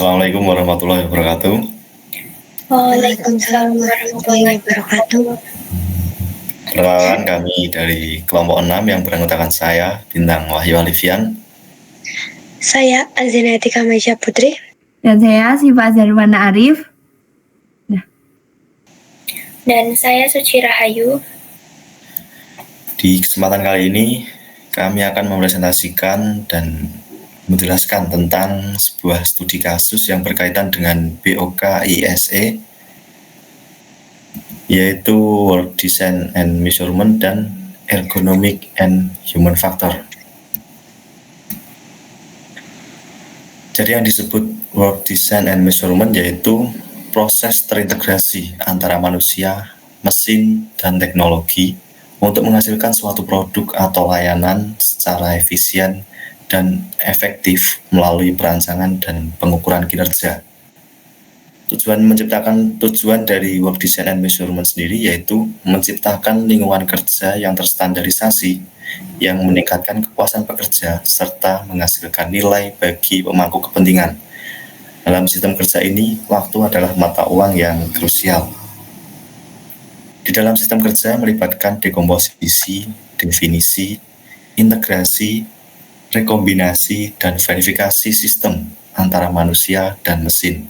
Assalamualaikum warahmatullahi wabarakatuh. Waalaikumsalam warahmatullahi wabarakatuh. Perkenalkan kami dari kelompok 6 yang beranggotakan saya, Bintang Wahyu Alifian. Saya Azinatika Maisha Putri. Dan saya Siva Zarwana Arif. Dan saya Suci Rahayu. Di kesempatan kali ini, kami akan mempresentasikan dan menjelaskan tentang sebuah studi kasus yang berkaitan dengan BOK ISE, yaitu Work Design and Measurement dan Ergonomic and Human Factor. Jadi yang disebut Work Design and Measurement yaitu proses terintegrasi antara manusia, mesin, dan teknologi untuk menghasilkan suatu produk atau layanan secara efisien dan efektif melalui perancangan dan pengukuran kinerja. Tujuan dari Work Design and Measurement sendiri yaitu menciptakan lingkungan kerja yang terstandarisasi, yang meningkatkan kepuasan pekerja, serta menghasilkan nilai bagi pemangku kepentingan. Dalam sistem kerja ini, waktu adalah mata uang yang krusial. Di dalam sistem kerja melibatkan dekomposisi, definisi, integrasi, rekombinasi, dan verifikasi sistem antara manusia dan mesin,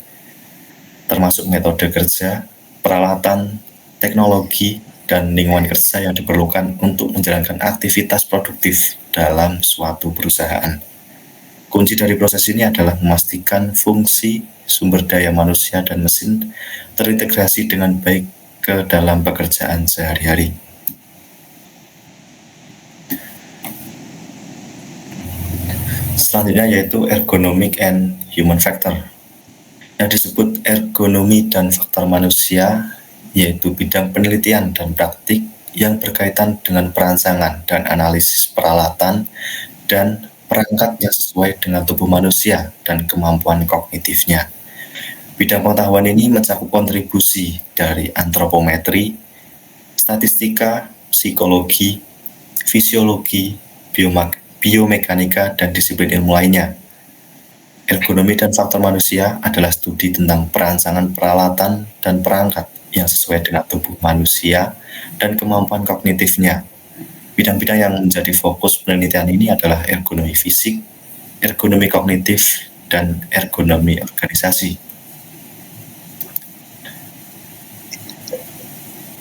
termasuk metode kerja, peralatan, teknologi, dan lingkungan kerja yang diperlukan untuk menjalankan aktivitas produktif dalam suatu perusahaan. Kunci dari proses ini adalah memastikan fungsi sumber daya manusia dan mesin terintegrasi dengan baik ke dalam pekerjaan sehari-hari. Selanjutnya yaitu Ergonomic and Human Factor. Yang disebut ergonomi dan faktor manusia yaitu bidang penelitian dan praktik yang berkaitan dengan perancangan dan analisis peralatan dan perangkat yang sesuai dengan tubuh manusia dan kemampuan kognitifnya. Bidang pengetahuan ini mencakup kontribusi dari antropometri, statistika, psikologi, fisiologi, biomekanika, dan disiplin ilmu lainnya. Ergonomi dan faktor manusia adalah studi tentang perancangan peralatan dan perangkat yang sesuai dengan tubuh manusia dan kemampuan kognitifnya. Bidang-bidang yang menjadi fokus penelitian ini adalah ergonomi fisik, ergonomi kognitif, dan ergonomi organisasi.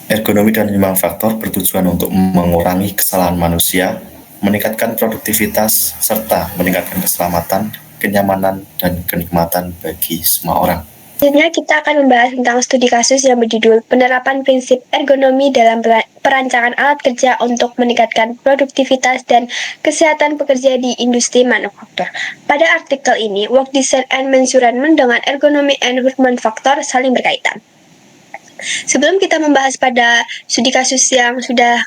Ergonomi dan human factor bertujuan untuk mengurangi kesalahan manusia, meningkatkan produktivitas, serta meningkatkan keselamatan, kenyamanan, dan kenikmatan bagi semua orang. Selanjutnya kita akan membahas tentang studi kasus yang berjudul Penerapan Prinsip Ergonomi dalam Perancangan Alat Kerja untuk Meningkatkan Produktivitas dan Kesehatan Pekerja di Industri Manufaktur. Pada artikel ini, Work Design and Measurement dengan Ergonomi and Human Factor saling berkaitan. Sebelum kita membahas pada studi kasus yang sudah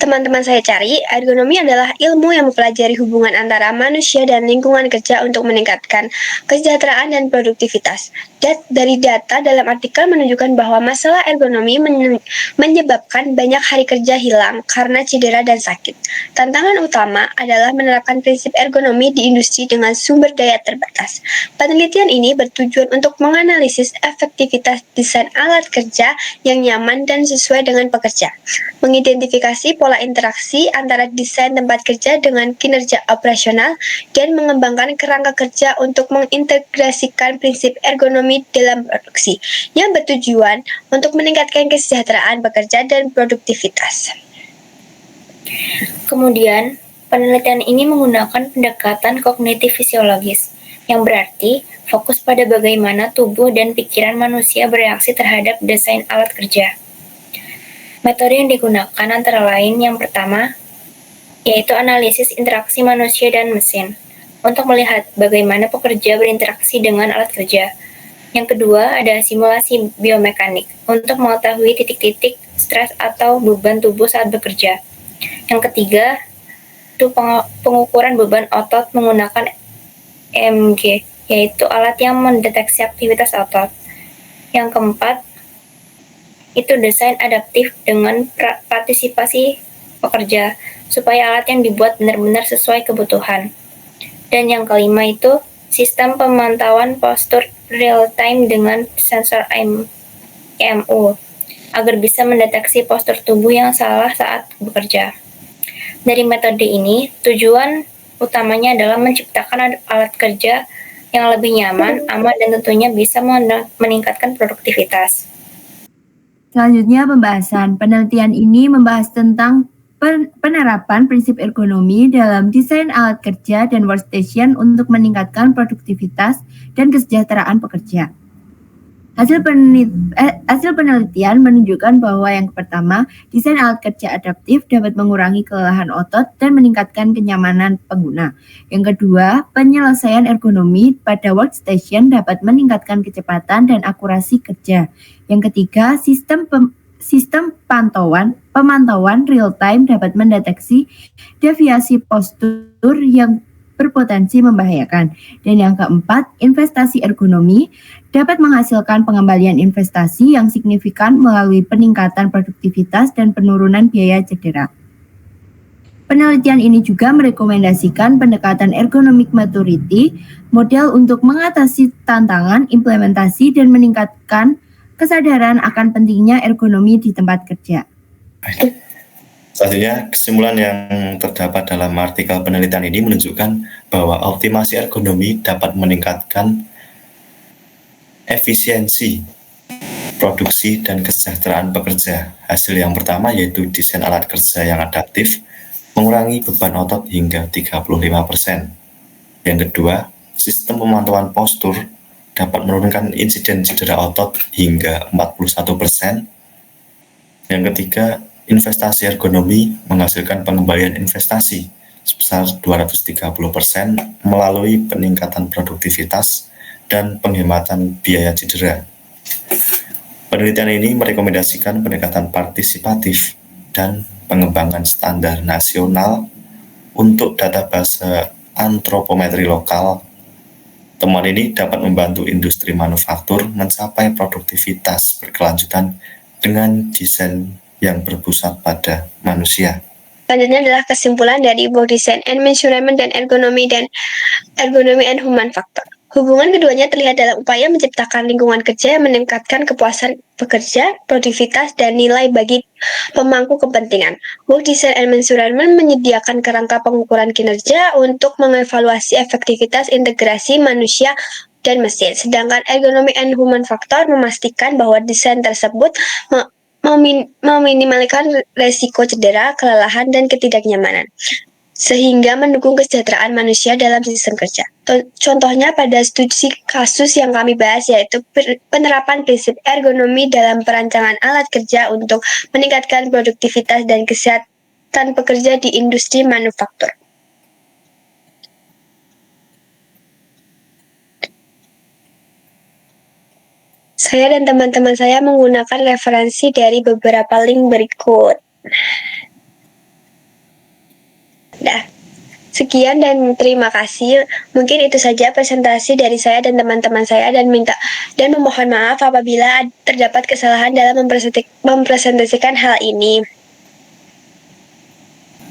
teman-teman saya cari, ergonomi adalah ilmu yang mempelajari hubungan antara manusia dan lingkungan kerja untuk meningkatkan kesejahteraan dan produktivitas. Dari data dalam artikel menunjukkan bahwa masalah ergonomi menyebabkan banyak hari kerja hilang karena cedera dan sakit. Tantangan utama adalah menerapkan prinsip ergonomi di industri dengan sumber daya terbatas. Penelitian ini bertujuan untuk menganalisis efektivitas desain alat kerja yang nyaman dan sesuai dengan pekerja, mengidentifikasi pola interaksi antara desain tempat kerja dengan kinerja operasional, dan mengembangkan kerangka kerja untuk mengintegrasikan prinsip ergonomi dalam produksi yang bertujuan untuk meningkatkan kesejahteraan pekerja dan produktivitas. Kemudian, penelitian ini menggunakan pendekatan kognitif fisiologis, yang berarti fokus pada bagaimana tubuh dan pikiran manusia bereaksi terhadap desain alat kerja. Metode yang digunakan antara lain yang pertama, yaitu analisis interaksi manusia dan mesin, untuk melihat bagaimana pekerja berinteraksi dengan alat kerja. Yang kedua, ada simulasi biomekanik, untuk mengetahui titik-titik stres atau beban tubuh saat bekerja. Yang ketiga, itu pengukuran beban otot menggunakan EMG, yaitu alat yang mendeteksi aktivitas otot. Yang keempat, itu desain adaptif dengan partisipasi pekerja, supaya alat yang dibuat benar-benar sesuai kebutuhan. Dan yang kelima itu sistem pemantauan postur real-time dengan sensor IMU, agar bisa mendeteksi postur tubuh yang salah saat bekerja. Dari metode ini, tujuan utamanya adalah menciptakan alat kerja yang lebih nyaman, aman, dan tentunya bisa meningkatkan produktivitas. Selanjutnya pembahasan. Penelitian ini membahas tentang penerapan prinsip ergonomi dalam desain alat kerja dan workstation untuk meningkatkan produktivitas dan kesejahteraan pekerja. Hasil penelitian menunjukkan bahwa yang pertama, desain alat kerja adaptif dapat mengurangi kelelahan otot dan meningkatkan kenyamanan pengguna. Yang kedua, penyelesaian ergonomi pada workstation dapat meningkatkan kecepatan dan akurasi kerja. Yang ketiga, sistem pemantauan real-time dapat mendeteksi deviasi postur yang berpotensi membahayakan. Dan yang keempat, investasi ergonomi dapat menghasilkan pengembalian investasi yang signifikan melalui peningkatan produktivitas dan penurunan biaya cedera. Penelitian ini juga merekomendasikan pendekatan ergonomic maturity, model untuk mengatasi tantangan implementasi dan meningkatkan kesadaran akan pentingnya ergonomi di tempat kerja. Selanjutnya, kesimpulan yang terdapat dalam artikel penelitian ini menunjukkan bahwa optimasi ergonomi dapat meningkatkan efisiensi, produksi, dan kesejahteraan pekerja. Hasil yang pertama yaitu desain alat kerja yang adaptif, mengurangi beban otot hingga 35%. Yang kedua, sistem pemantauan postur dapat menurunkan insiden cedera otot hingga 41%. Yang ketiga, investasi ergonomi menghasilkan pengembalian investasi sebesar 230% melalui peningkatan produktivitas dan penghematan biaya cedera. Penelitian ini merekomendasikan pendekatan partisipatif dan pengembangan standar nasional untuk database antropometri lokal. Temuan ini dapat membantu industri manufaktur mencapai produktivitas berkelanjutan dengan desain yang berpusat pada manusia. Selanjutnya adalah kesimpulan dari Work Design and Measurement dan Ergonomy and Human Factor. Hubungan keduanya terlihat dalam upaya menciptakan lingkungan kerja yang meningkatkan kepuasan pekerja, produktivitas, dan nilai bagi pemangku kepentingan. Work Design and Measurement menyediakan kerangka pengukuran kinerja untuk mengevaluasi efektivitas integrasi manusia dan mesin. Sedangkan Ergonomy and Human Factor memastikan bahwa desain tersebut meminimalkan resiko cedera, kelelahan, dan ketidaknyamanan, sehingga mendukung kesejahteraan manusia dalam sistem kerja. Contohnya pada studi kasus yang kami bahas yaitu penerapan prinsip ergonomi dalam perancangan alat kerja untuk meningkatkan produktivitas dan kesehatan pekerja di industri manufaktur. Saya dan teman-teman saya menggunakan referensi dari beberapa link berikut. Sekian dan terima kasih. Mungkin itu saja presentasi dari saya dan teman-teman saya dan memohon maaf apabila terdapat kesalahan dalam mempresentasikan hal ini.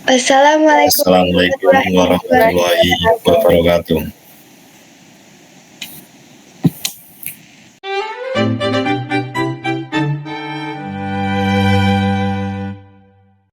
Wassalamualaikum warahmatullahi wabarakatuh.